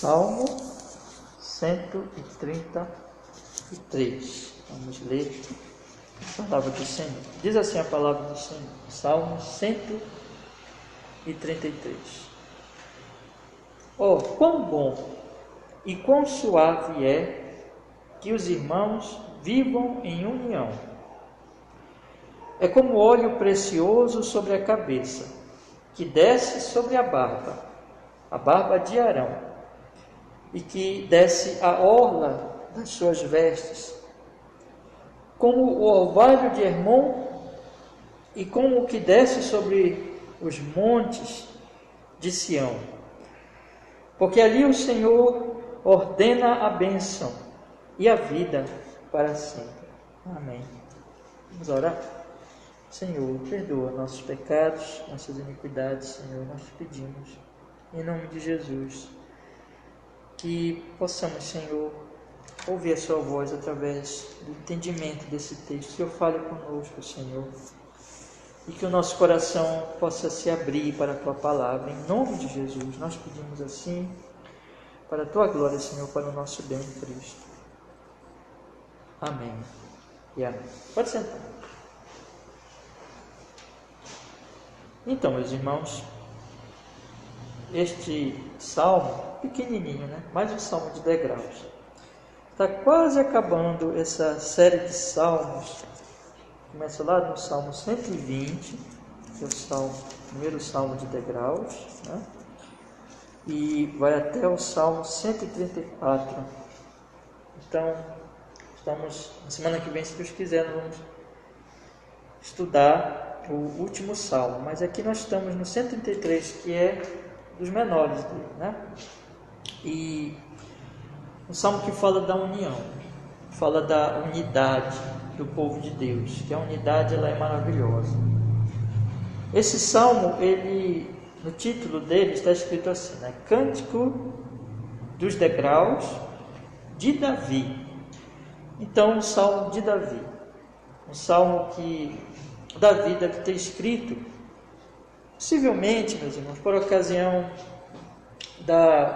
Salmo 133. Vamos ler a palavra do Senhor. Diz assim a palavra do Senhor. Salmo 133. Oh, quão bom e quão suave é que os irmãos vivam em união. É como óleo precioso sobre a cabeça, que desce sobre a barba de Arão, e que desce a orla das suas vestes, como o orvalho de Hermon, e como o que desce sobre os montes de Sião. Porque ali o Senhor ordena a bênção e a vida para sempre. Amém. Vamos orar? Senhor, perdoa nossos pecados, nossas iniquidades, Senhor, nós te pedimos, em nome de Jesus, que possamos, Senhor, ouvir a sua voz através do entendimento desse texto. Senhor, fale conosco, Senhor, e que o nosso coração possa se abrir para a tua palavra, em nome de Jesus. Nós pedimos assim, para a tua glória, Senhor, para o nosso bem em Cristo. Amém e amém. Pode sentar. Então, meus irmãos, este salmo, pequenininho, né? Mais um salmo de degraus. Está quase acabando essa série de salmos. Começa lá no Salmo 120, que é o primeiro salmo de degraus, né? E vai até o Salmo 134. Então, estamos, na semana que vem, se Deus quiser, nós vamos estudar o último salmo, mas aqui nós estamos no 133, que é dos menores dele, né? E um salmo que fala da união, fala da unidade do povo de Deus, que a unidade ela é maravilhosa. Esse salmo, ele, no título dele está escrito assim, né? Cântico dos degraus de Davi. Então, um salmo de Davi, um salmo que Davi deve ter escrito, possivelmente, meus irmãos, por ocasião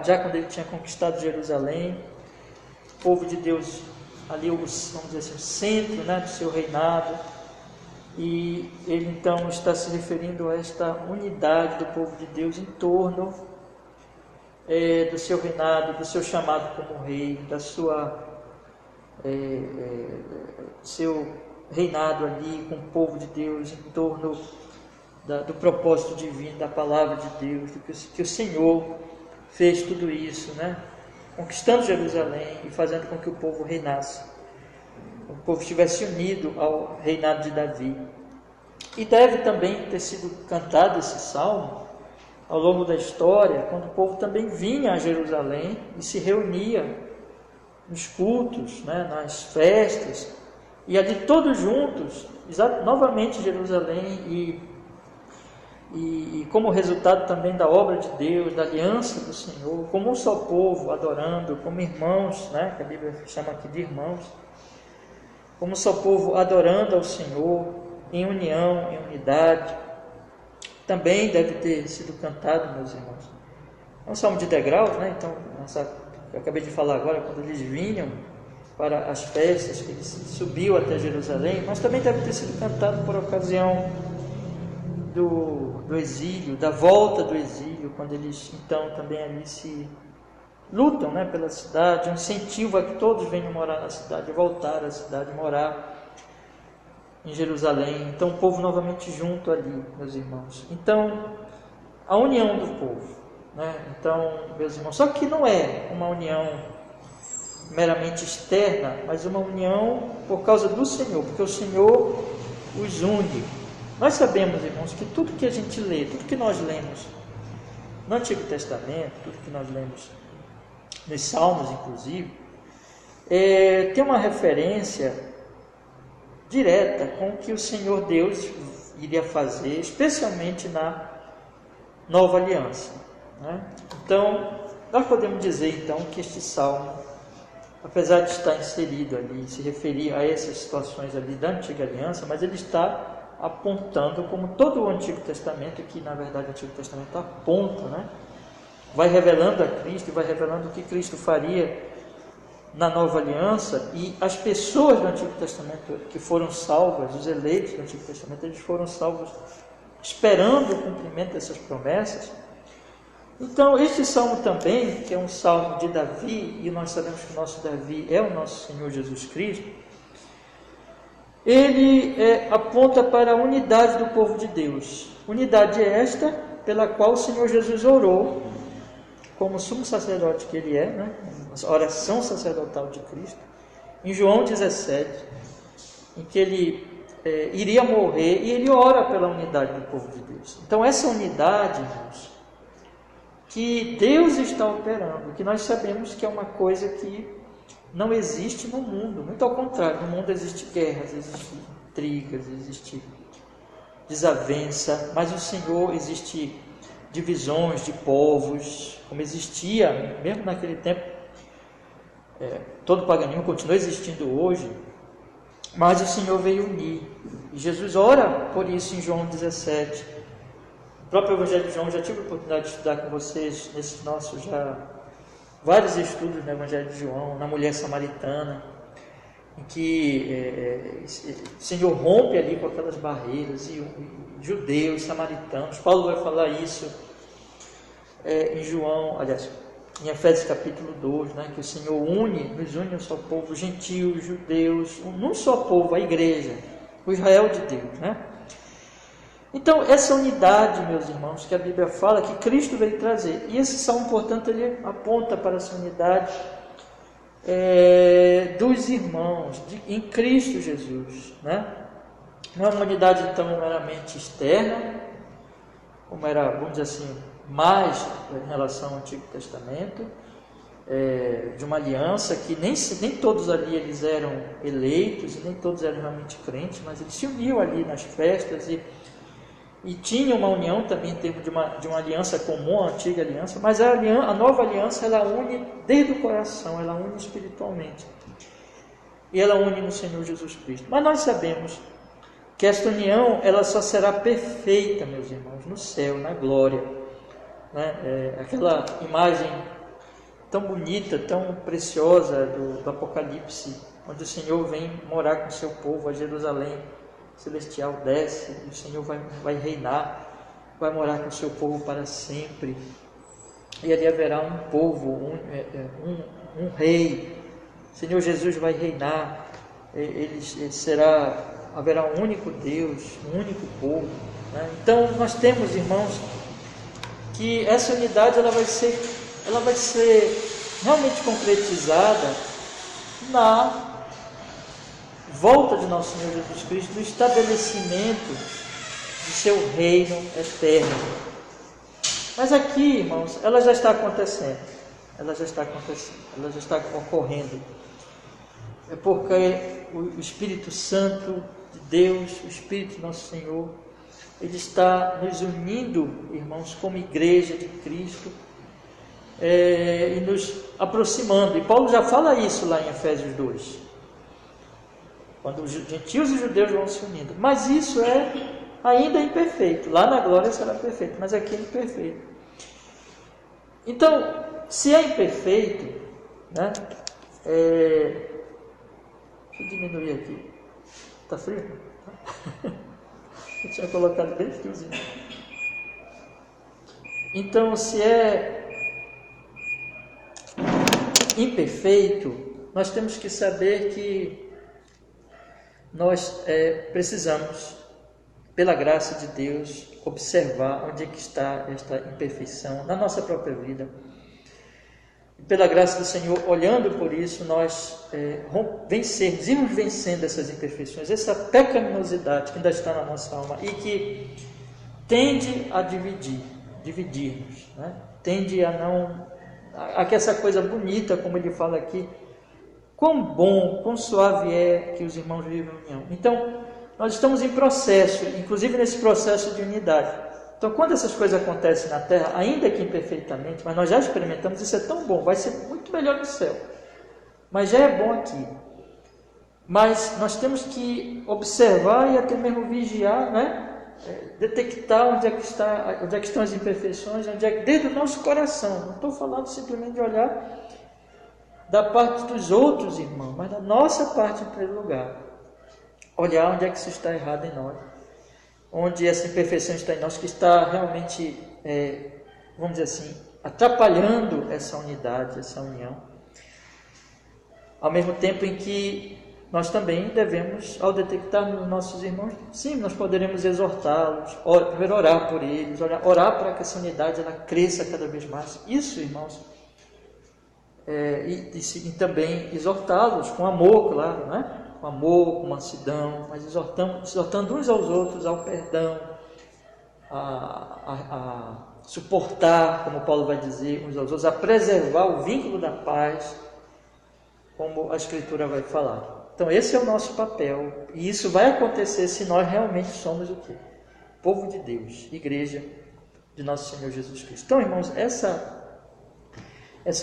já quando ele tinha conquistado Jerusalém, o povo de Deus ali, vamos dizer assim, o centro, né, do seu reinado, e ele então está se referindo a esta unidade do povo de Deus em torno do seu reinado, do seu chamado como rei, da sua seu reinado ali com o povo de Deus, em torno do propósito divino, da palavra de Deus, do que o Senhor fez tudo isso, né? Conquistando Jerusalém e fazendo com que o povo reinasse, o povo estivesse unido ao reinado de Davi. E deve também ter sido cantado esse salmo ao longo da história, quando o povo também vinha a Jerusalém e se reunia nos cultos, né, nas festas, e ali todos juntos, novamente em Jerusalém, e como resultado também da obra de Deus, da aliança do Senhor, como um só povo adorando, como irmãos, né, que a Bíblia chama aqui de irmãos, como um só povo adorando ao Senhor, em união, em unidade, também deve ter sido cantado, meus irmãos. É um salmo de degraus, né? Então, eu acabei de falar agora, quando eles vinham para as festas, que ele subiu até Jerusalém, mas também deve ter sido cantado por ocasião do exílio, da volta do exílio, quando eles então também ali se lutam, né, pela cidade, um incentivo a que todos venham morar na cidade, voltar à cidade, morar em Jerusalém. Então o povo novamente junto ali, meus irmãos. Então, a união do povo, né? Então, meus irmãos, só que não é uma união meramente externa, mas uma união por causa do Senhor, porque o Senhor os une. Nós sabemos, irmãos, que tudo que a gente lê, tudo que nós lemos no Antigo Testamento, tudo que nós lemos nos Salmos, inclusive, tem uma referência direta com o que o Senhor Deus iria fazer, especialmente na Nova Aliança, né? Então, nós podemos dizer então que este Salmo, apesar de estar inserido ali, se referir a essas situações ali da Antiga Aliança, mas ele está apontando, como todo o Antigo Testamento, que na verdade o Antigo Testamento aponta, né, vai revelando a Cristo, vai revelando o que Cristo faria na nova aliança, e as pessoas do Antigo Testamento que foram salvas, os eleitos do Antigo Testamento, eles foram salvos esperando o cumprimento dessas promessas. Então, este salmo também, que é um salmo de Davi, e nós sabemos que o nosso Davi é o nosso Senhor Jesus Cristo, ele aponta para a unidade do povo de Deus. Unidade esta pela qual o Senhor Jesus orou, como sumo sacerdote que ele é, né? A oração sacerdotal de Cristo, em João 17, em que ele iria morrer, e ele ora pela unidade do povo de Deus. Então, essa unidade, irmãos, que Deus está operando, que nós sabemos que é uma coisa que não existe no mundo, muito ao contrário, no mundo existem guerras, existem intrigas, existe desavença, mas o Senhor existe divisões de povos, como existia mesmo naquele tempo, todo o paganismo continua existindo hoje, mas o Senhor veio unir, e Jesus ora por isso em João 17, o próprio Evangelho de João, já tive a oportunidade de estudar com vocês, nesses nossos vários estudos no Evangelho de João, na mulher samaritana, em que o Senhor rompe ali com aquelas barreiras, e judeus, samaritanos. Paulo vai falar isso em João, aliás, em Efésios capítulo 2, né, que o Senhor nos une um só povo, gentios, judeus, num só povo, a igreja, o Israel de Deus, né? Então, essa unidade, meus irmãos, que a Bíblia fala, que Cristo veio trazer. E esse salmo, portanto, ele aponta para essa unidade dos irmãos em Cristo Jesus, né? Não é uma unidade, então, meramente externa, como era, vamos dizer assim, mais em relação ao Antigo Testamento, de uma aliança que nem todos ali eles eram eleitos, e nem todos eram realmente crentes, mas eles se uniam ali nas festas e tinha uma união também em termos de uma aliança comum, a antiga aliança, mas a nova aliança, ela une desde o coração, ela une espiritualmente, e ela une no Senhor Jesus Cristo. Mas nós sabemos que esta união, ela só será perfeita, meus irmãos, no céu, na glória, né? Aquela imagem tão bonita, tão preciosa do Apocalipse, onde o Senhor vem morar com o seu povo, a Jerusalém celestial desce, e o Senhor vai reinar, vai morar com o seu povo para sempre, e ali haverá um povo, um rei, o Senhor Jesus vai reinar, haverá um único Deus, um único povo, né? Então nós temos, irmãos, que essa unidade ela vai ser realmente concretizada na volta de nosso Senhor Jesus Cristo, do estabelecimento de seu reino eterno. Mas aqui, irmãos, ela já está acontecendo, ela já está ocorrendo. É porque o Espírito Santo de Deus, o Espírito de nosso Senhor, ele está nos unindo, irmãos, como igreja de Cristo, e nos aproximando. E Paulo já fala isso lá em Efésios 2. Quando os gentios e judeus vão se unindo. Mas isso é ainda imperfeito. Lá na glória será perfeito, mas aqui é imperfeito. Então, se é imperfeito, né? Deixa eu diminuir aqui. Está frio? Eu tinha colocado bem friozinho. Então, se é imperfeito, nós temos que saber que nós precisamos, pela graça de Deus, observar onde é que está esta imperfeição na nossa própria vida. E pela graça do Senhor, olhando por isso, nós irmos vencendo essas imperfeições, essa pecaminosidade que ainda está na nossa alma e que tende a dividir-nos, né? Tende a que essa coisa bonita, como ele fala aqui, quão bom, quão suave é que os irmãos vivem em união. Então, nós estamos em processo, inclusive nesse processo de unidade. Então, quando essas coisas acontecem na Terra, ainda que imperfeitamente, mas nós já experimentamos, isso é tão bom, vai ser muito melhor no céu. Mas já é bom aqui. Mas nós temos que observar e até mesmo vigiar, né? Detectar onde é que estão as imperfeições, desde o nosso coração. Não estou falando simplesmente de olhar da parte dos outros irmãos, mas da nossa parte em primeiro lugar. Olhar onde é que isso está errado em nós, onde essa imperfeição está em nós, que está realmente, vamos dizer assim, atrapalhando essa unidade, essa união. Ao mesmo tempo em que nós também devemos, ao detectarmos os nossos irmãos, sim, nós poderemos exortá-los, primeiro orar por eles, orar para que essa unidade ela cresça cada vez mais. Isso, irmãos, e também exortá-los com amor, claro, né? Com amor, com mansidão, mas exortando uns aos outros ao perdão, a suportar, como Paulo vai dizer, uns aos outros, a preservar o vínculo da paz, como a Escritura vai falar. Então esse é o nosso papel, e isso vai acontecer se nós realmente somos o quê? Povo de Deus, igreja de nosso Senhor Jesus Cristo. Então, irmãos, essa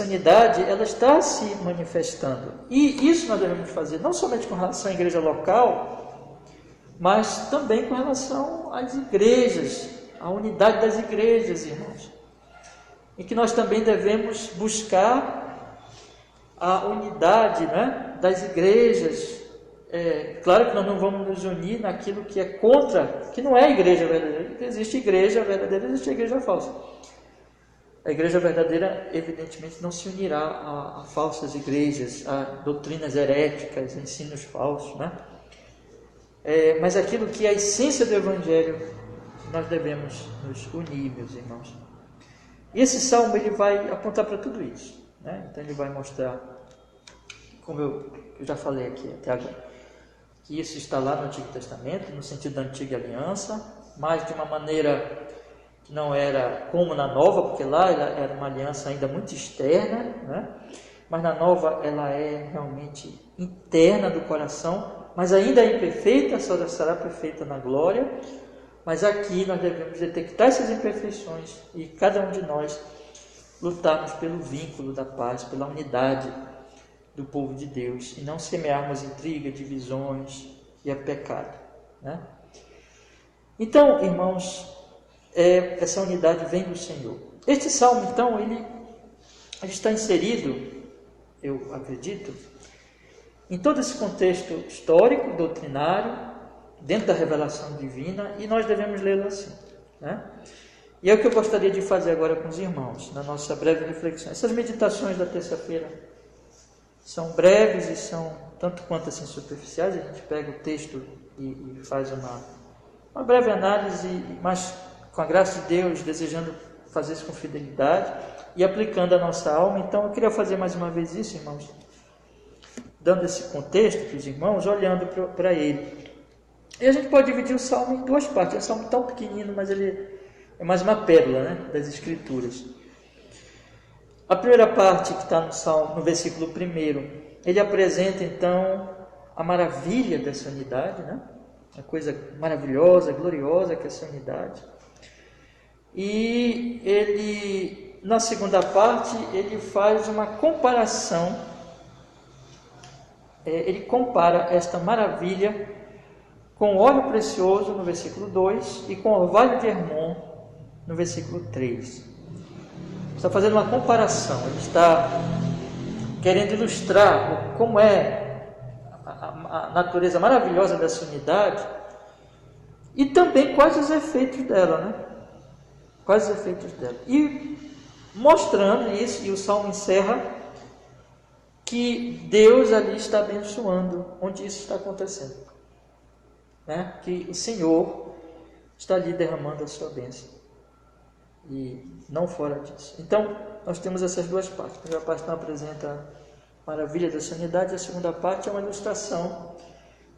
unidade, ela está se manifestando, e isso nós devemos fazer não somente com relação à igreja local, mas também com relação às igrejas, à unidade das igrejas, irmãos, em que nós também devemos buscar a unidade, né, das igrejas. Claro que nós não vamos nos unir naquilo que é contra, que não é a igreja verdadeira. Existe igreja verdadeira, existe igreja falsa. A igreja verdadeira, evidentemente, não se unirá a falsas igrejas, a doutrinas heréticas, a ensinos falsos, né? Mas aquilo que é a essência do Evangelho, nós devemos nos unir, meus irmãos. E esse salmo ele vai apontar para tudo isso, né? Então ele vai mostrar, como eu já falei aqui até agora, que isso está lá no Antigo Testamento, no sentido da Antiga Aliança, mas de uma maneira que não era como na Nova, porque lá ela era uma aliança ainda muito externa, né? Mas na Nova ela é realmente interna do coração, mas ainda é imperfeita, só será perfeita na glória. Mas aqui nós devemos detectar essas imperfeições e cada um de nós lutarmos pelo vínculo da paz, pela unidade do povo de Deus, e não semearmos intriga, divisões e pecado, né? Então, irmãos, essa unidade vem do Senhor. Este salmo, então, ele está inserido, eu acredito, em todo esse contexto histórico, doutrinário, dentro da revelação divina, e nós devemos lê-lo assim, né? E é o que eu gostaria de fazer agora com os irmãos, na nossa breve reflexão. Essas meditações da terça-feira são breves e são tanto quanto assim superficiais. A gente pega o texto e faz uma breve análise, mas com a graça de Deus, desejando fazer isso com fidelidade e aplicando a nossa alma. Então eu queria fazer mais uma vez isso, irmãos, dando esse contexto para os irmãos, olhando para ele. E a gente pode dividir o salmo em duas partes. É um salmo tão pequenino, mas ele é mais uma pérola, né, das Escrituras. A primeira parte que está no salmo, no versículo 1, ele apresenta então a maravilha dessa unidade, né? A coisa maravilhosa, gloriosa que é essa unidade. E ele, na segunda parte, ele faz uma comparação. Ele compara esta maravilha com o óleo precioso no versículo 2 e com o orvalho de Hermon no versículo 3. Está fazendo uma comparação, ele está querendo ilustrar como é a natureza maravilhosa dessa unidade e também quais os efeitos dela, né? Quais os efeitos dela. E mostrando isso, e o salmo encerra, que Deus ali está abençoando onde isso está acontecendo, né? Que o Senhor está ali derramando a sua bênção e não fora disso. Então nós temos essas duas partes. A primeira parte não apresenta a maravilha dessa unidade, a segunda parte é uma ilustração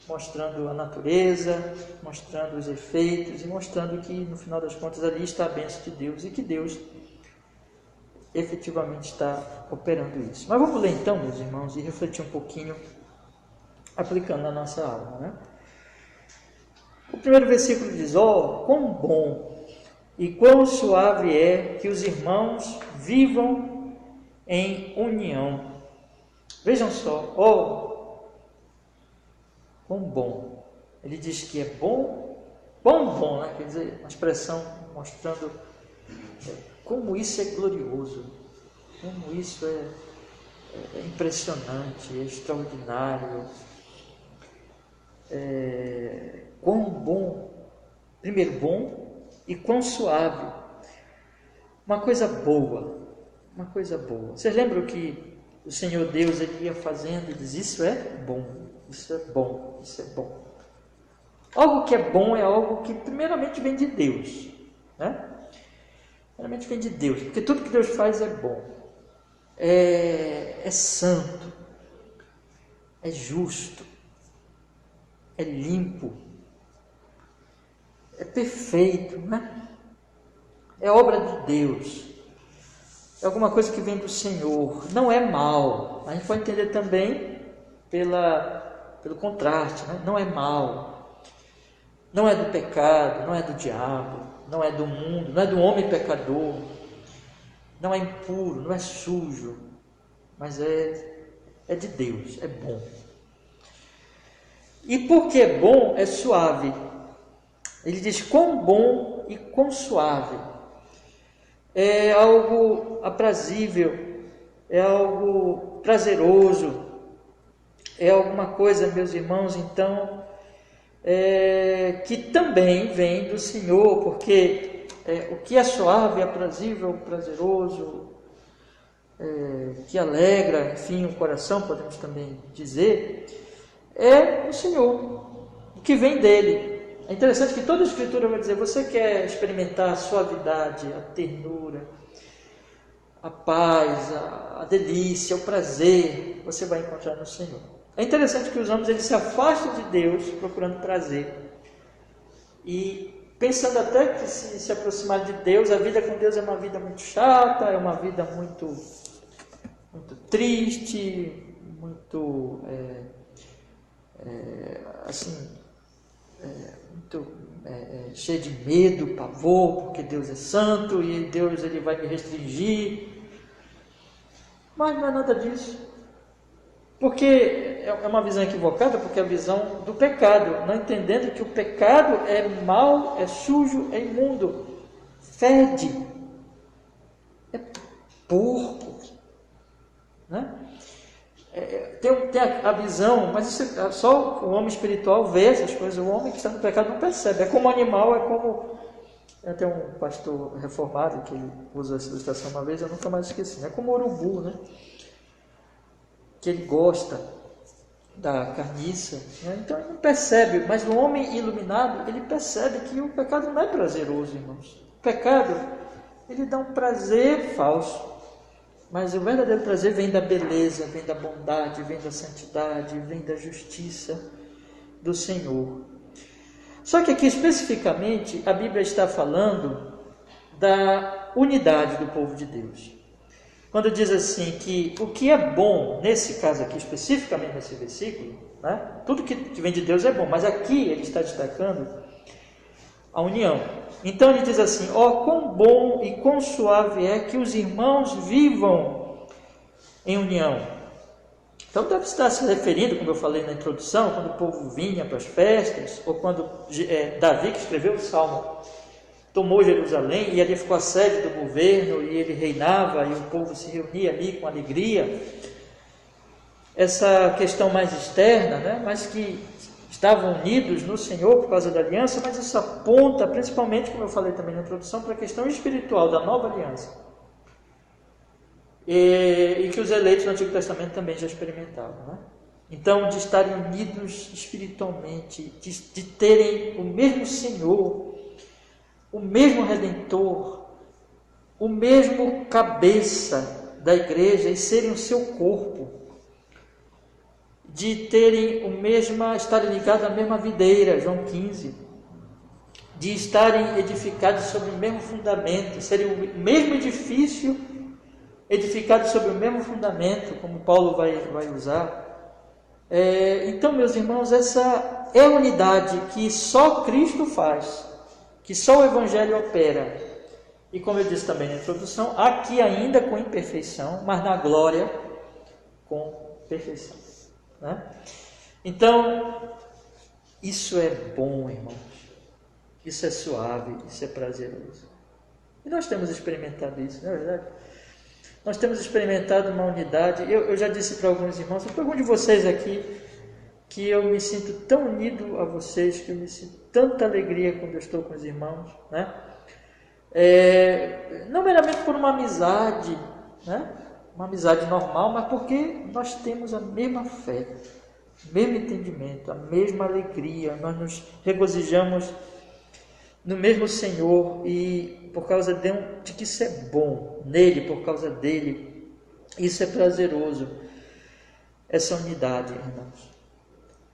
mostrando a natureza, mostrando os efeitos e mostrando que no final das contas ali está a bênção de Deus e que Deus efetivamente está operando isso. Mas vamos ler então, meus irmãos, e refletir um pouquinho aplicando na nossa alma, né? O primeiro versículo diz: quão bom e quão suave é que os irmãos vivam em união. Vejam só, quão bom. Ele diz que é bom Quão bom, né? Quer dizer, uma expressão mostrando como isso é glorioso, como isso é impressionante, é extraordinário. Quão bom, primeiro bom e quão suave. Uma coisa boa, uma coisa boa. Vocês lembram que o Senhor Deus ele ia fazendo e diz: isso é bom, isso é bom, isso é bom. Algo que é bom é algo que primeiramente vem de Deus, né? Primeiramente vem de Deus, porque tudo que Deus faz é bom, é santo, é justo, é limpo, é perfeito, né? É obra de Deus, é alguma coisa que vem do Senhor, não é mal. A gente pode entender também pelo contraste, né? Não é mal, não é do pecado, não é do diabo, não é do mundo, não é do homem pecador, não é impuro, não é sujo, mas é de Deus, é bom. E porque é bom, é suave. Ele diz: quão bom e quão suave. É algo aprazível, é algo prazeroso, é alguma coisa, meus irmãos, então, que também vem do Senhor, porque o que é suave, aprazível, prazeroso, que alegra, enfim, o coração, podemos também dizer, é o Senhor, o que vem dele. É interessante que toda a Escritura vai dizer: você quer experimentar a suavidade, a ternura, a paz, a delícia, o prazer, você vai encontrar no Senhor. É interessante que os homens eles se afastam de Deus procurando prazer e pensando até que se aproximar de Deus, a vida com Deus é uma vida muito chata, é uma vida muito triste, muito cheio de medo, pavor, porque Deus é santo e Deus ele vai me restringir. Mas não é nada disso, porque é uma visão equivocada, porque é a visão do pecado, não entendendo que o pecado é mau, é sujo, é imundo, fede, é porco, né? Tem a visão, mas isso só o homem espiritual vê essas coisas. O homem que está no pecado não percebe. É como animal, é como... Tem um pastor reformado que usa essa ilustração uma vez, eu nunca mais esqueci. É como o urubu, né? Que ele gosta da carniça, né? Então ele não percebe. Mas o homem iluminado, ele percebe que o pecado não é prazeroso, irmãos. O pecado, ele dá um prazer falso. Mas o verdadeiro prazer vem da beleza, vem da bondade, vem da santidade, vem da justiça do Senhor. Só que aqui especificamente a Bíblia está falando da unidade do povo de Deus. Quando diz assim que o que é bom, nesse caso aqui, especificamente nesse versículo, né? Tudo que vem de Deus é bom, mas aqui ele está destacando a união. Então ele diz assim: ó, quão bom e quão suave é que os irmãos vivam em união. Então deve estar se referindo, como eu falei na introdução, quando o povo vinha para as festas, ou quando Davi, que escreveu o Salmo, tomou Jerusalém e ali ficou a sede do governo e ele reinava e o povo se reunia ali com alegria. Essa questão mais externa, né, mas que estavam unidos no Senhor por causa da aliança, mas isso aponta principalmente, como eu falei também na introdução, para a questão espiritual da nova aliança. E que os eleitos do Antigo Testamento também já experimentavam, né? Então, de estarem unidos espiritualmente, de terem o mesmo Senhor, o mesmo Redentor, o mesmo cabeça da igreja e serem o seu corpo, de terem estarem ligados à mesma videira, João 15, de estarem edificados sobre o mesmo fundamento, serem o mesmo edifício edificado sobre o mesmo fundamento, como Paulo vai usar. Então, meus irmãos, essa é a unidade que só Cristo faz, que só o Evangelho opera. E como eu disse também na introdução, aqui ainda com imperfeição, mas na glória com perfeição, né? Então, isso é bom, irmãos. isso é suave, isso é prazeroso. E nós temos experimentado isso, não é verdade? Nós temos experimentado uma unidade. Eu já disse para alguns irmãos, para algum de vocês aqui, que eu me sinto tão unido a vocês, que eu me sinto tanta alegria quando eu estou com os irmãos, né? Não meramente por uma amizade, né? Uma amizade normal, mas porque nós temos a mesma fé, o mesmo entendimento, a mesma alegria, nós nos regozijamos no mesmo Senhor, e por causa de que isso é bom, nele, por causa dele, isso é prazeroso, essa unidade, irmãos.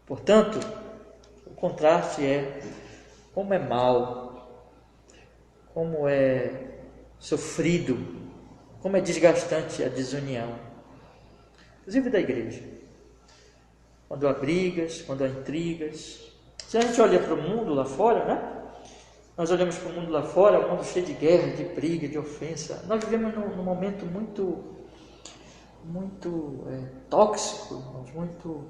Portanto, o contraste é como é mal, como é sofrido, como é desgastante a desunião, inclusive da igreja. Quando há brigas, quando há intrigas. Se a gente olha para o mundo lá fora, né? Nós olhamos para o mundo lá fora, um mundo cheio de guerra, de briga, de ofensa. Nós vivemos num momento muito tóxico, muito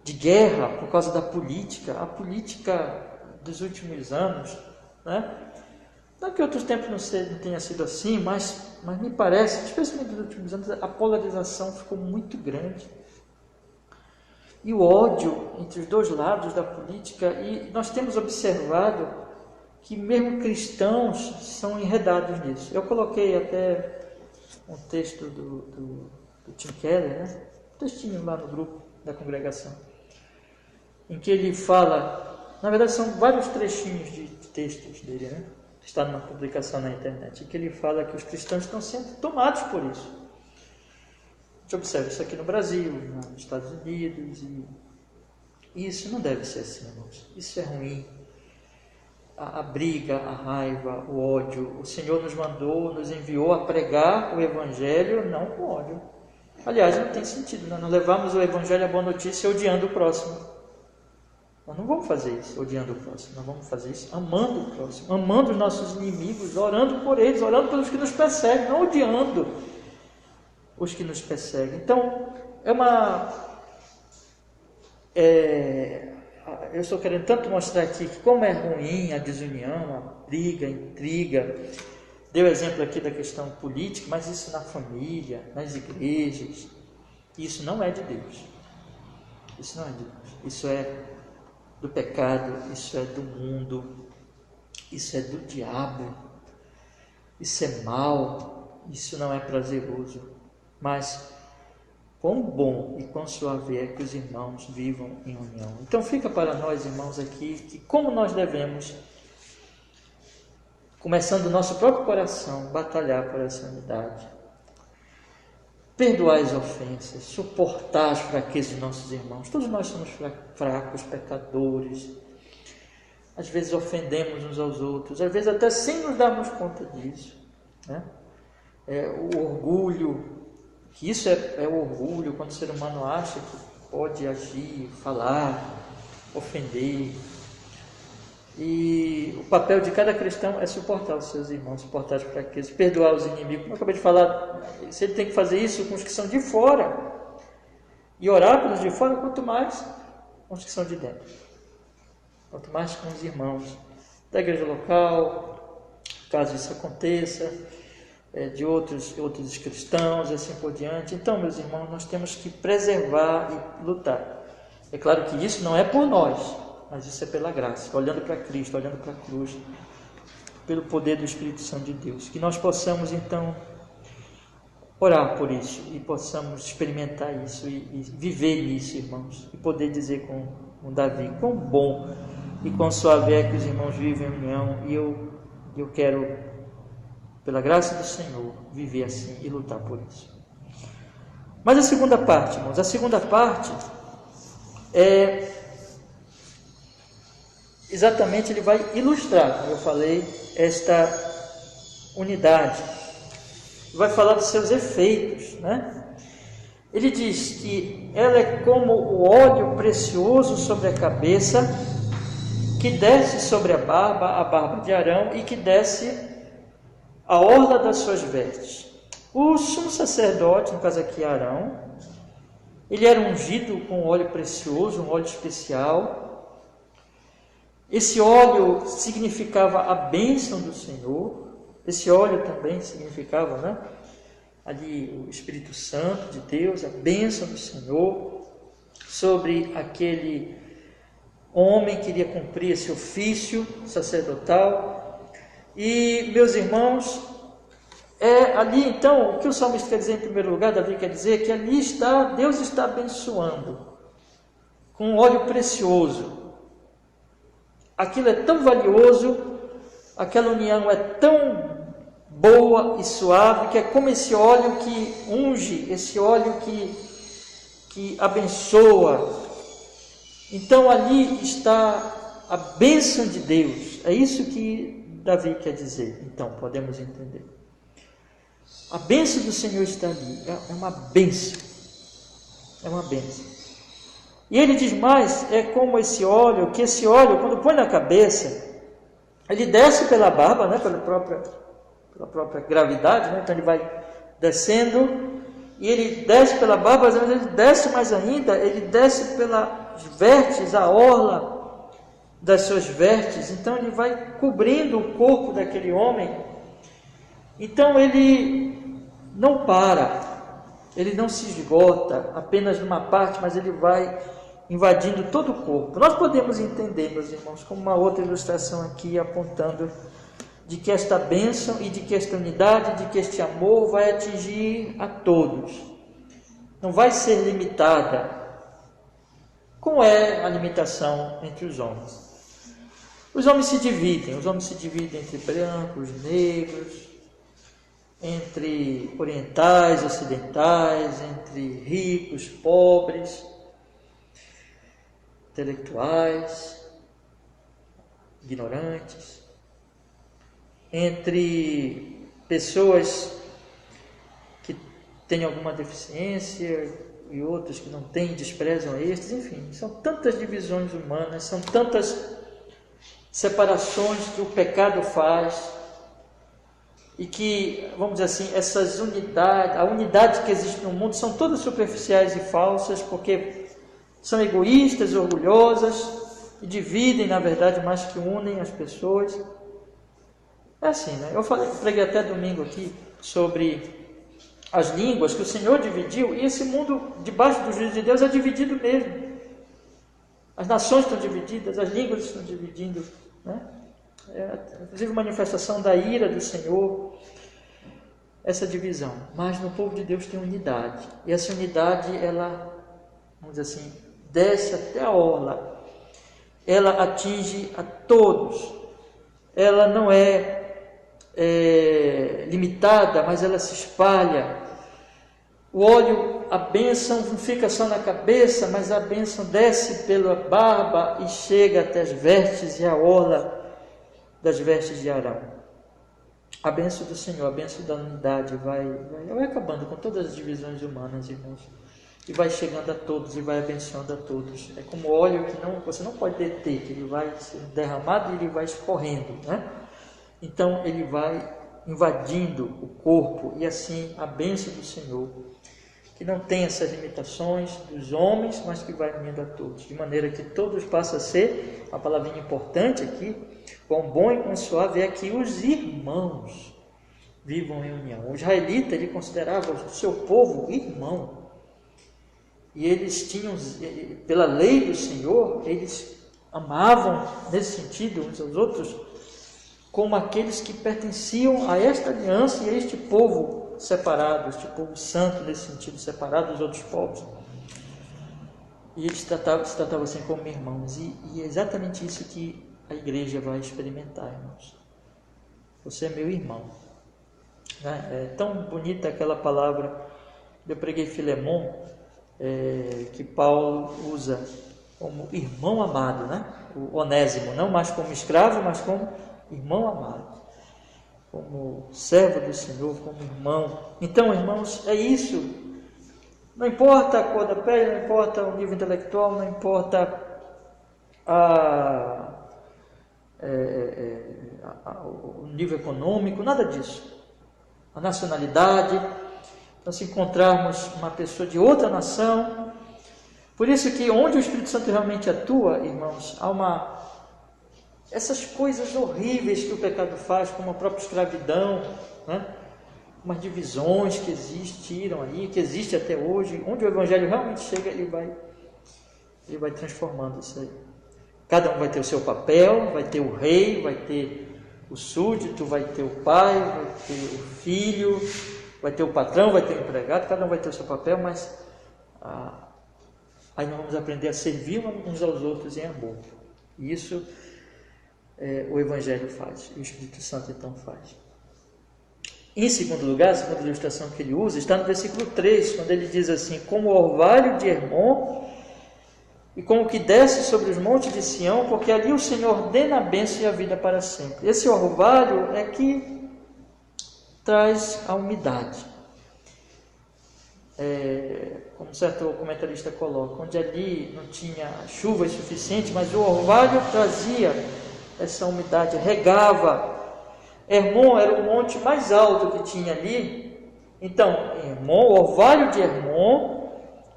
de guerra por causa da política. A política dos últimos anos, né? Não que outros tempos não tenha sido assim, mas me parece, especialmente nos últimos anos, a polarização ficou muito grande. E o ódio entre os dois lados da política, e nós temos observado que mesmo cristãos são enredados nisso. Eu coloquei até um texto do Tim Keller, né? Um textinho lá no grupo da congregação, em que ele fala, na verdade são vários trechinhos de textos dele, né? Está numa publicação na internet, em que ele fala que os cristãos estão sendo tomados por isso. A gente observa isso aqui no Brasil, nos Estados Unidos, e isso não deve ser assim, irmãos. Isso é ruim. A briga, a raiva, o ódio. O Senhor nos enviou a pregar o Evangelho não com ódio. Aliás, não tem sentido, nós não levamos o Evangelho, a boa notícia, odiando o próximo. Nós não vamos fazer isso odiando o próximo, nós vamos fazer isso amando o próximo, amando os nossos inimigos, orando por eles, orando pelos que nos perseguem, não odiando os que nos perseguem. Então, eu estou querendo tanto mostrar aqui que como é ruim a desunião, a briga, a intriga. Deu exemplo aqui da questão política, mas isso na família, nas igrejas, isso não é de Deus. Isso não é de Deus. Isso é do pecado, isso é do mundo, isso é do diabo, isso é mal, isso não é prazeroso. Mas quão bom e quão suave é que os irmãos vivam em união. Então fica para nós, irmãos, aqui, que como nós devemos, começando o nosso próprio coração, batalhar por essa unidade. Perdoar as ofensas, suportar as fraquezas de nossos irmãos. Todos nós somos fracos, pecadores. Às vezes ofendemos uns aos outros, às vezes até sem nos darmos conta disso, né? O orgulho, que isso é o orgulho, quando o ser humano acha que pode agir, falar, ofender. E o papel de cada cristão é suportar os seus irmãos, suportar as fraquezas, perdoar os inimigos. Como eu acabei de falar, se ele tem que fazer isso com os que são de fora e orar pelos de fora, quanto mais com os que são de dentro, quanto mais com os irmãos da igreja local, caso isso aconteça, de outros cristãos e assim por diante. Então, meus irmãos, nós temos que preservar e lutar. É claro que isso não é por nós, mas isso é pela graça, olhando para Cristo, olhando para a cruz, pelo poder do Espírito Santo de Deus. Que nós possamos, então, orar por isso e possamos experimentar isso e viver nisso, irmãos. E poder dizer com Davi, quão bom e quão suave é que os irmãos vivem em união. E eu quero, pela graça do Senhor, viver assim e lutar por isso. Mas a segunda parte, irmãos, é exatamente, ele vai ilustrar, como eu falei, esta unidade. Vai falar dos seus efeitos, né? Ele diz que ela é como o óleo precioso sobre a cabeça, que desce sobre a barba de Arão, e que desce a orla das suas vestes. O sumo sacerdote, no caso aqui Arão, ele era ungido com óleo precioso, um óleo especial, Esse óleo significava a bênção do Senhor. Esse óleo também significava, né, ali o Espírito Santo de Deus, a bênção do Senhor sobre aquele homem que iria cumprir esse ofício sacerdotal. E, meus irmãos, ali então, o que o salmista quer dizer em primeiro lugar, Davi quer dizer que ali Deus está abençoando com um óleo precioso. Aquilo é tão valioso, aquela união é tão boa e suave, que é como esse óleo que unge, esse óleo que abençoa. Então ali está a bênção de Deus. É isso que Davi quer dizer. Então podemos entender. A bênção do Senhor está ali. É uma bênção. É uma bênção. E ele diz mais, é como esse óleo, que esse óleo, quando põe na cabeça, ele desce pela barba, né, pela própria gravidade, né, então ele vai descendo, e ele desce pela barba, mas ele desce mais ainda, ele desce pelas vértices, a orla das suas vértices, então ele vai cobrindo o corpo daquele homem. Então ele não para, ele não se esgota apenas numa parte, mas ele vai invadindo todo o corpo. Nós podemos entender, meus irmãos, como uma outra ilustração aqui apontando de que esta bênção e de que esta unidade, de que este amor vai atingir a todos. Não vai ser limitada. Como é a limitação entre os homens? Os homens se dividem entre brancos, negros, entre orientais, ocidentais, entre ricos, pobres, intelectuais, ignorantes, entre pessoas que têm alguma deficiência e outros que não têm, desprezam estes, enfim, são tantas divisões humanas, são tantas separações que o pecado faz e que, vamos dizer assim, essas unidades, a unidade que existe no mundo são todas superficiais e falsas, porque são egoístas, orgulhosas e dividem, na verdade, mais que unem as pessoas. É assim, né? Eu preguei até domingo aqui sobre as línguas que o Senhor dividiu, e esse mundo, debaixo do juízo de Deus, é dividido mesmo. As nações estão divididas, as línguas estão dividindo, né? Inclusive manifestação da ira do Senhor, essa divisão. Mas no povo de Deus tem unidade, e essa unidade, ela, vamos dizer assim, desce até a orla, ela atinge a todos, ela não é limitada, mas ela se espalha. O óleo, a bênção não fica só na cabeça, mas a bênção desce pela barba e chega até as vestes e a orla das vestes de Arão. A bênção do Senhor, a bênção da unidade vai acabando com todas as divisões humanas, irmãos, e vai chegando a todos e vai abençoando a todos. É como óleo que você não pode deter, que ele vai ser derramado e ele vai escorrendo, né? Então ele vai invadindo o corpo, e assim a bênção do Senhor, que não tem essas limitações dos homens, mas que vai unindo a todos, de maneira que todos passam a ser, uma palavrinha importante aqui, quão bom e quão suave é que os irmãos vivam em união. O israelita, ele considerava o seu povo irmão, e eles tinham, pela lei do Senhor, eles amavam nesse sentido uns aos outros, como aqueles que pertenciam a esta aliança e a este povo separado, este povo santo nesse sentido, separado dos outros povos. E eles se tratavam assim como irmãos, e é exatamente isso que a igreja vai experimentar, irmãos. Você é meu irmão. É tão bonita aquela palavra, eu preguei Filemon, que Paulo usa como irmão amado, né? O Onésimo, não mais como escravo, mas como irmão amado, como servo do Senhor, como irmão. Então, irmãos, é isso. Não importa a cor da pele, não importa o nível intelectual, não importa o nível econômico, nada disso. A nacionalidade, nós encontrarmos uma pessoa de outra nação. Por isso que onde o Espírito Santo realmente atua, irmãos, há essas coisas horríveis que o pecado faz, como a própria escravidão, né? Umas divisões que existiram aí, que existe até hoje, onde o Evangelho realmente chega, ele vai transformando isso aí. Cada um vai ter o seu papel, vai ter o rei, vai ter o súdito, vai ter o pai, vai ter o filho, vai ter o patrão, vai ter o empregado, cada um vai ter o seu papel, mas aí nós vamos aprender a servir uns aos outros em amor. Isso o Evangelho faz, e o Espírito Santo então faz. Em segundo lugar, a segunda ilustração que ele usa está no versículo 3, quando ele diz assim: como o orvalho de Hermon e como que desce sobre os montes de Sião, porque ali o Senhor ordena a bênção e a vida para sempre. Esse orvalho é que traz a umidade. Como certo comentarista coloca, onde ali não tinha chuva suficiente, mas o orvalho trazia essa umidade, regava. Hermon era o monte mais alto que tinha ali. Então, Hermon, o orvalho de Hermon,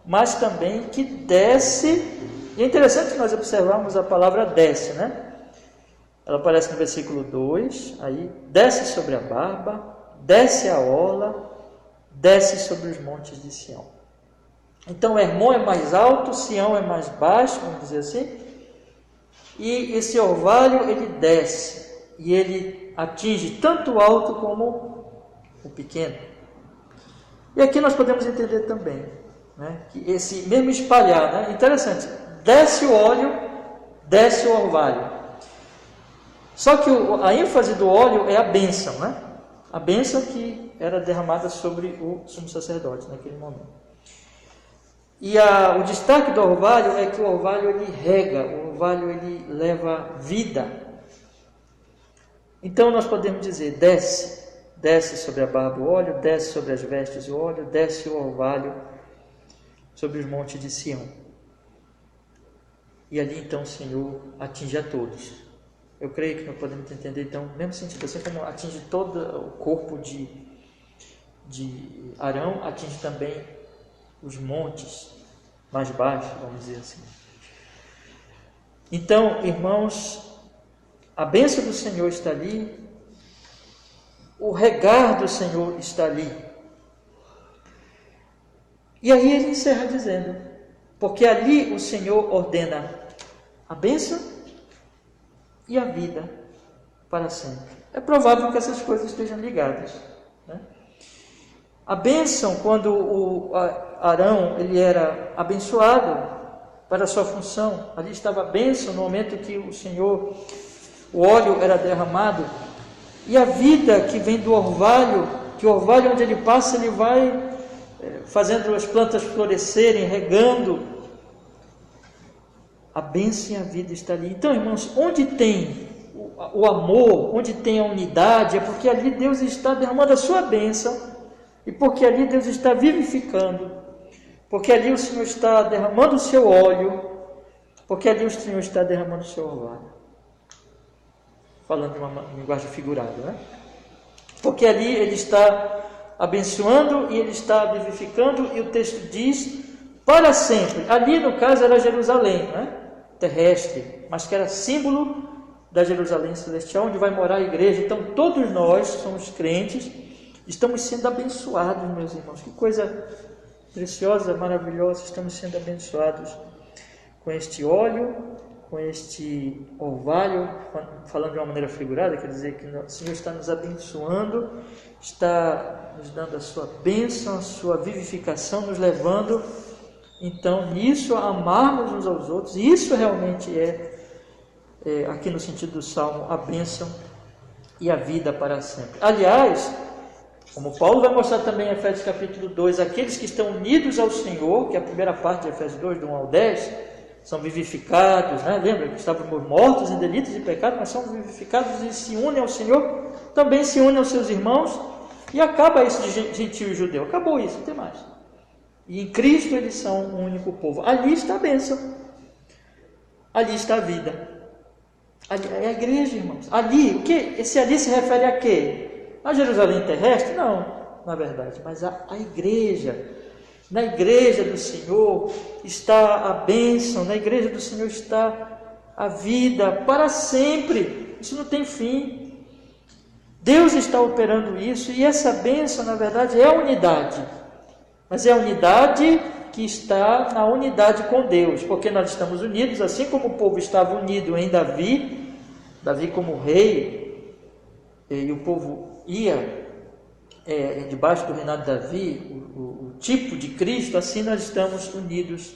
mas também que desce. E é interessante nós observarmos a palavra desce, né? Ela aparece no versículo 2, aí desce sobre a barba, desce a ola, desce sobre os montes de Sião. Então, Hermon é mais alto, Sião é mais baixo, vamos dizer assim. E esse orvalho, ele desce, e ele atinge tanto o alto como o pequeno. E aqui nós podemos entender também, né, que esse mesmo espalhar, né, interessante, desce o óleo, desce o orvalho. Só que a ênfase do óleo é a bênção, né? A bênção que era derramada sobre o sumo sacerdote naquele momento. E o destaque do orvalho é que o orvalho ele rega, o orvalho ele leva vida. Então nós podemos dizer, desce sobre a barba o óleo, desce sobre as vestes o óleo, desce o orvalho sobre os montes de Sião. E ali então o Senhor atinge a todos. Eu creio que nós podemos entender então, no mesmo sentido, assim como atinge todo o corpo de Arão, atinge também os montes mais baixos, vamos dizer assim. Então, irmãos, a bênção do Senhor está ali, o regar do Senhor está ali. E aí ele encerra dizendo, porque ali o Senhor ordena a bênção e a vida para sempre. É provável que essas coisas estejam ligadas, né? A bênção, quando o Arão ele era abençoado para a sua função, ali estava a bênção no momento que o óleo era derramado, e a vida que vem do orvalho, que o orvalho onde ele passa, ele vai fazendo as plantas florescerem, regando. A bênção e a vida está ali. Então, irmãos, onde tem o amor, onde tem a unidade, é porque ali Deus está derramando a sua bênção, e porque ali Deus está vivificando, porque ali o Senhor está derramando o seu óleo, porque ali o Senhor está derramando o seu orvalho. Falando de uma linguagem figurada, né? Porque ali ele está abençoando e ele está vivificando, e o texto diz, para sempre. Ali no caso era Jerusalém, né? Terrestre, mas que era símbolo da Jerusalém celestial, onde vai morar a igreja. Então todos nós somos crentes, estamos sendo abençoados, meus irmãos. Que coisa preciosa, maravilhosa, estamos sendo abençoados com este óleo, com este orvalho, falando de uma maneira figurada, quer dizer que o Senhor está nos abençoando, está nos dando a sua bênção, a sua vivificação, nos levando, então, nisso, a amarmos uns aos outros. Isso realmente é, aqui no sentido do Salmo, a bênção e a vida para sempre. Aliás, como Paulo vai mostrar também em Efésios capítulo 2, aqueles que estão unidos ao Senhor, que é a primeira parte de Efésios 2, do 1 ao 10, são vivificados, né? Lembra que estávamos mortos em delitos e pecados, mas são vivificados e se unem ao Senhor, também se unem aos seus irmãos, e acaba isso de gentio e judeu, acabou isso, não tem mais. E em Cristo eles são um único povo. Ali está a bênção, ali está a vida, ali é a igreja, irmãos. Ali, o que? Esse ali se refere a quê? A Jerusalém terrestre? Não, na verdade, mas a igreja. Na igreja do Senhor está a bênção, na igreja do Senhor está a vida para sempre. Isso não tem fim. Deus está operando isso, e essa bênção, na verdade, é a unidade. Mas é a unidade que está na unidade com Deus, porque nós estamos unidos, assim como o povo estava unido em Davi como rei, e o povo ia debaixo do reinado de Davi, o tipo de Cristo, assim nós estamos unidos.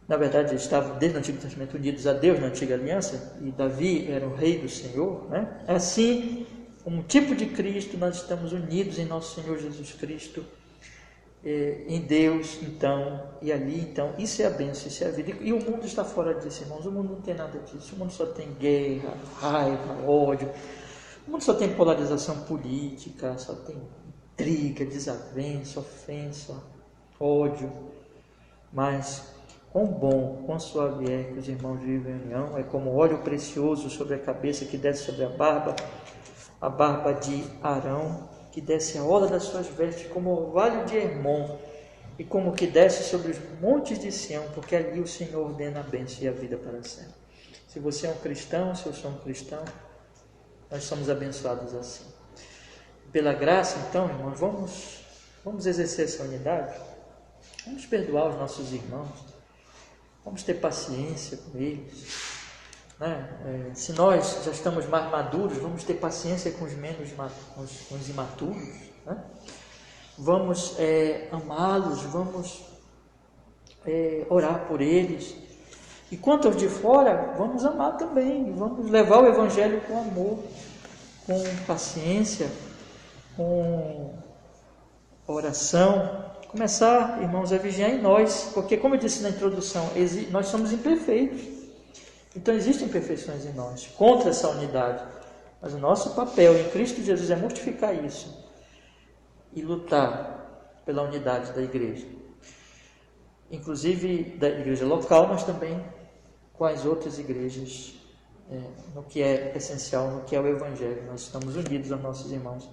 Na verdade, eles estavam desde o Antigo Testamento unidos a Deus na Antiga Aliança, e Davi era o rei do Senhor, né? Assim, um tipo de Cristo, nós estamos unidos em nosso Senhor Jesus Cristo, em Deus, então, e ali, então, isso é a bênção, isso é a vida. E o mundo está fora disso, irmãos. O mundo não tem nada disso. O mundo só tem guerra, raiva, ódio. O mundo só tem polarização política, só tem intriga, desavença, ofensa, ódio. Mas quão bom, quão suave é que os irmãos vivem em união. É como óleo precioso sobre a cabeça que desce sobre a barba de Arão, que desce a orla das suas vestes, como o orvalho de Hermon, e como que desce sobre os montes de Sião, porque ali o Senhor ordena a bênção e a vida para sempre. Se você é um cristão, se eu sou um cristão, nós somos abençoados assim. Pela graça, então, irmãos, vamos exercer essa unidade, vamos perdoar os nossos irmãos, vamos ter paciência com eles, né? Se nós já estamos mais maduros, vamos ter paciência com os imaturos, né? Vamos amá-los, vamos orar por eles. E quanto aos de fora, vamos amar também, vamos levar o Evangelho com amor, com paciência, com oração. Começar, irmãos, a vigiar em nós, porque, como eu disse na introdução, nós somos imperfeitos. Então existem imperfeições em nós, contra essa unidade. Mas o nosso papel em Cristo Jesus é mortificar isso e lutar pela unidade da igreja. Inclusive da igreja local, mas também com as outras igrejas, no que é essencial, no que é o Evangelho. Nós estamos unidos aos nossos irmãos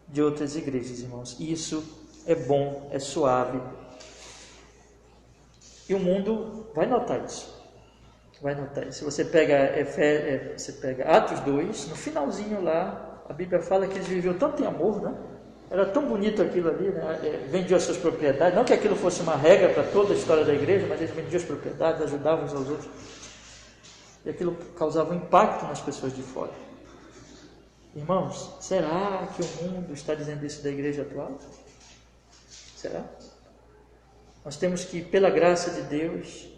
de outras igrejas, irmãos. E isso é bom, é suave. E o mundo vai notar isso. Vai notar isso. Se você pega Atos 2, no finalzinho lá, a Bíblia fala que eles viviam tanto em amor, né? Era tão bonito aquilo ali, né? Vendiam as suas propriedades, não que aquilo fosse uma regra para toda a história da igreja, mas eles vendiam as propriedades, ajudavam uns aos outros. E aquilo causava um impacto nas pessoas de fora. Irmãos, será que o mundo está dizendo isso da igreja atual? Será? Nós temos que, pela graça de Deus,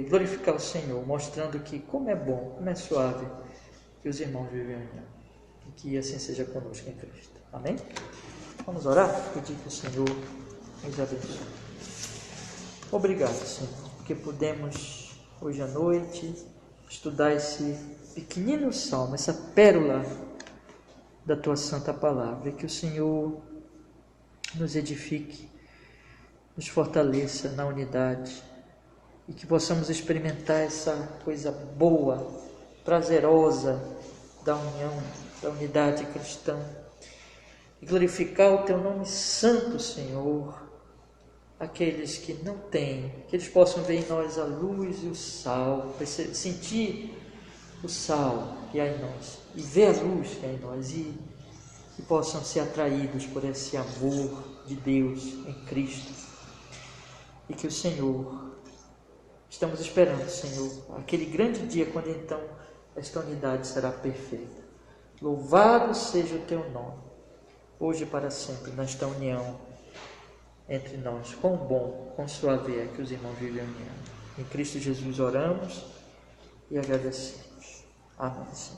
glorificar o Senhor, mostrando que como é bom, como é suave que os irmãos vivem em união, e que assim seja conosco em Cristo. Amém? Vamos orar? Pedir que o Senhor nos abençoe. Obrigado, Senhor, porque pudemos hoje à noite estudar esse pequenino salmo, essa pérola da Tua Santa Palavra, e que o Senhor nos edifique, nos fortaleça na unidade, e que possamos experimentar essa coisa boa, prazerosa da união, da unidade cristã, e glorificar o Teu nome santo, Senhor. Aqueles que não têm, que eles possam ver em nós a luz e o sal, sentir o sal que há em nós, e ver a luz que há em nós, e possam ser atraídos por esse amor de Deus em Cristo. E que o Senhor, estamos esperando, Senhor, aquele grande dia quando então esta unidade será perfeita. Louvado seja o Teu nome, hoje e para sempre, nesta união entre nós. Quão bom, quão suave é que os irmãos vivem em união. Em Cristo Jesus oramos e agradecemos. Amém.